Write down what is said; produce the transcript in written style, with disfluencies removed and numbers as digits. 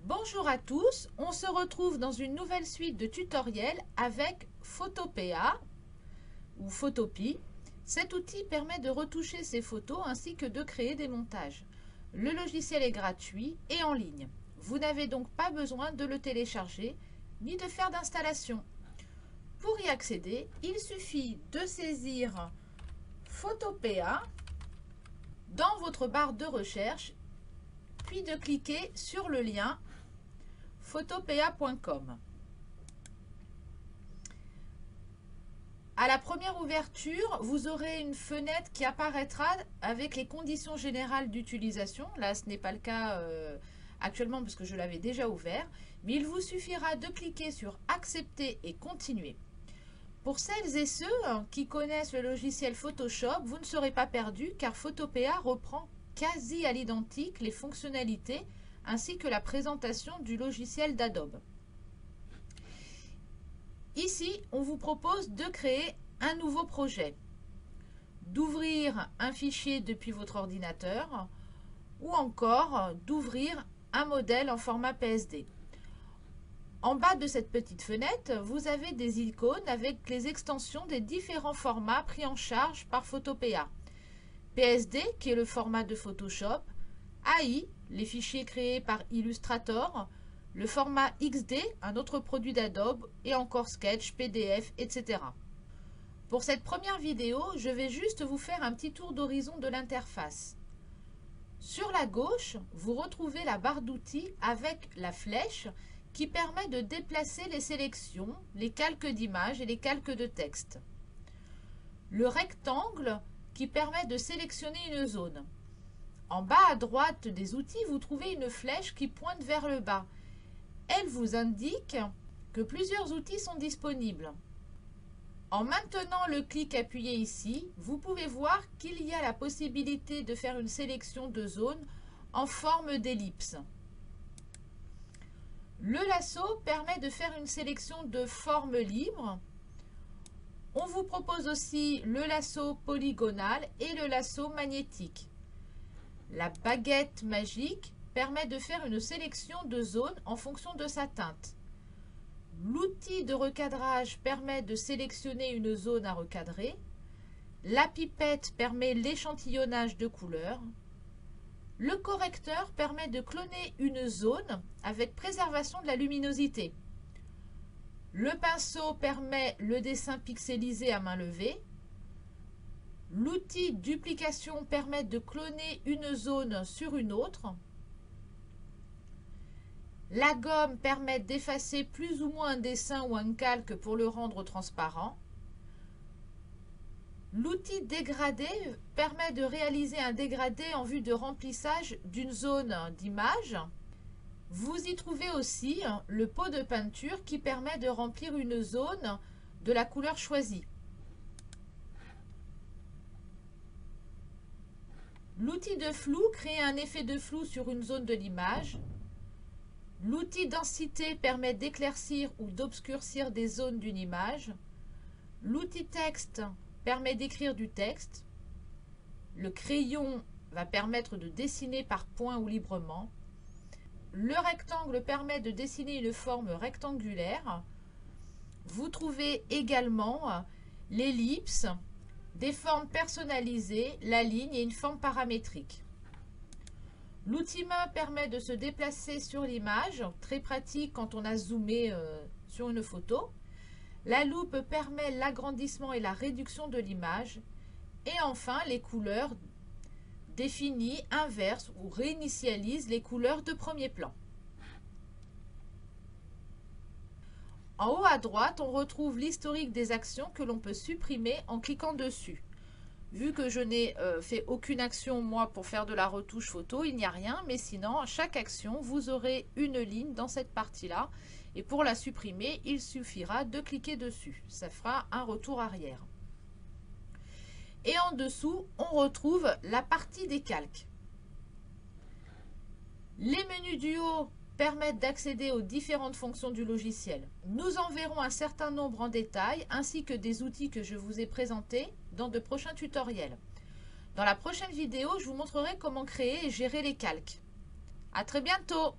Bonjour à tous, on se retrouve dans une nouvelle suite de tutoriels avec Photopea ou Photopea. Cet outil permet de retoucher ses photos ainsi que de créer des montages. Le logiciel est gratuit et en ligne. Vous n'avez donc pas besoin de le télécharger ni de faire d'installation. Pour y accéder, il suffit de saisir Photopea dans votre barre de recherche, puis de cliquer sur le lien photopea.com. À la première ouverture, vous aurez une fenêtre qui apparaîtra avec les conditions générales d'utilisation. Là, ce n'est pas le cas actuellement parce que je l'avais déjà ouvert, mais il vous suffira de cliquer sur Accepter et Continuer. Pour celles et ceux qui connaissent le logiciel Photoshop, vous ne serez pas perdus car Photopea reprend quasi à l'identique les fonctionnalités ainsi que la présentation du logiciel d'Adobe. Ici, on vous propose de créer un nouveau projet, d'ouvrir un fichier depuis votre ordinateur ou encore d'ouvrir un modèle en format PSD. En bas de cette petite fenêtre, vous avez des icônes avec les extensions des différents formats pris en charge par Photopea. PSD, qui est le format de Photoshop, AI, les fichiers créés par Illustrator, le format XD, un autre produit d'Adobe, et encore Sketch, PDF, etc. Pour cette première vidéo, je vais juste vous faire un petit tour d'horizon de l'interface. Sur la gauche, vous retrouvez la barre d'outils avec la flèche qui permet de déplacer les sélections, les calques d'images et les calques de texte. Le rectangle qui permet de sélectionner une zone. En bas à droite des outils, vous trouvez une flèche qui pointe vers le bas. Elle vous indique que plusieurs outils sont disponibles. En maintenant le clic appuyé ici, vous pouvez voir qu'il y a la possibilité de faire une sélection de zones en forme d'ellipse. Le lasso permet de faire une sélection de forme libre. On vous propose aussi le lasso polygonal et le lasso magnétique. La baguette magique permet de faire une sélection de zones en fonction de sa teinte. L'outil de recadrage permet de sélectionner une zone à recadrer. La pipette permet l'échantillonnage de couleurs. Le correcteur permet de cloner une zone avec préservation de la luminosité. Le pinceau permet le dessin pixelisé à main levée. L'outil duplication permet de cloner une zone sur une autre. La gomme permet d'effacer plus ou moins un dessin ou un calque pour le rendre transparent. L'outil dégradé permet de réaliser un dégradé en vue de remplissage d'une zone d'image. Vous y trouvez aussi le pot de peinture qui permet de remplir une zone de la couleur choisie. L'outil de flou crée un effet de flou sur une zone de l'image. L'outil densité permet d'éclaircir ou d'obscurcir des zones d'une image. L'outil texte permet d'écrire du texte. Le crayon va permettre de dessiner par points ou librement. Le rectangle permet de dessiner une forme rectangulaire. Vous trouvez également l'ellipse, des formes personnalisées, la ligne et une forme paramétrique. L'outil main permet de se déplacer sur l'image, très pratique quand on a zoomé sur une photo. La loupe permet l'agrandissement et la réduction de l'image. Et enfin, les couleurs définissent, inversent ou réinitialisent les couleurs de premier plan. En haut à droite, on retrouve l'historique des actions que l'on peut supprimer en cliquant dessus. Vu que je n'ai fait aucune action, moi, pour faire de la retouche photo, il n'y a rien. Mais sinon, à chaque action, vous aurez une ligne dans cette partie-là. Et pour la supprimer, il suffira de cliquer dessus. Ça fera un retour arrière. Et en dessous, on retrouve la partie des calques. Les menus du haut permettent d'accéder aux différentes fonctions du logiciel. Nous en verrons un certain nombre en détail, ainsi que des outils que je vous ai présentés dans de prochains tutoriels. Dans la prochaine vidéo, je vous montrerai comment créer et gérer les calques. À très bientôt!